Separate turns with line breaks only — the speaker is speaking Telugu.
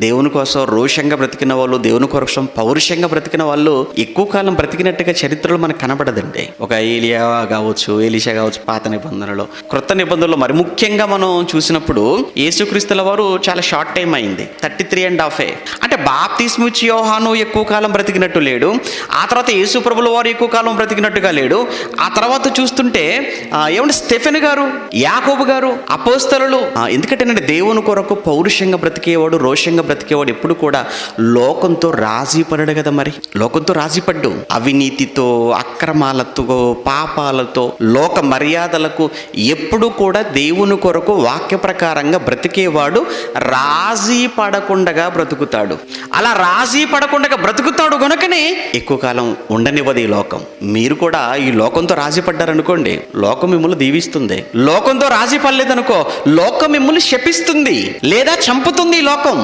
దేవుని కోసం రోషంగా బ్రతికిన వాళ్ళు, దేవుని కోసం పౌరుషంగా బ్రతికిన వాళ్ళు ఎక్కువ కాలం బ్రతికినట్టుగా చరిత్రలో మనకు కనబడదండి. ఒక ఏలియా కావచ్చు, ఎలీషా కావచ్చు, పాత నిబంధనలో, క్రొత్త నిబంధనలో మరి ముఖ్యంగా మనం చూసినప్పుడు యేసుక్రీస్తుల వారు చాలా షార్ట్ టైం అయింది, 33.5 అంటే బాప్తిస్మం ఇచ్చి యోహాను ఎక్కువ కాలం బ్రతికినట్టు లేడు, ఆ తర్వాత యేసు ప్రభుల వారు ఎక్కువ కాలం బ్రతికినట్టుగా లేడు. ఆ తర్వాత చూస్తుంటే ఏమంటే స్టెఫెన్ గారు, యాకోబు గారు, అపోస్తలులు, ఎందుకంటే దేవుని కొరకు పౌరుషంగా బ్రతికేవాడు, రోషంగా బ్రతికేవాడు ఎప్పుడు కూడా లోకంతో రాజీ పడడు కదా. మరి లోకంతో రాజీ పడ్డు, అవినీతితో, అక్రమాలతో, పాపాలతో, లోక మర్యాదలకు ఎప్పుడు కూడా దేవుని కొరకు వాక్య ప్రకారంగా బ్రతికేవాడు రాజీ పడకుండా బ్రతుకుతాడు. అలా రాజీ పడకుండా బ్రతుకుతాడు గనుకనే ఎక్కువ కాలం ఉండనివ్వదు ఈ లోకం. మీరు కూడా ఈ లోకంతో రాజీ పడ్డారనుకోండి, లోకం మిమ్మల్ని దీవిస్తుంది. లోకంతో రాజీ పడలేదనుకో, లోకం మిమ్మల్ని శపిస్తుంది లేదా చంపుతుంది ఈ లోకం.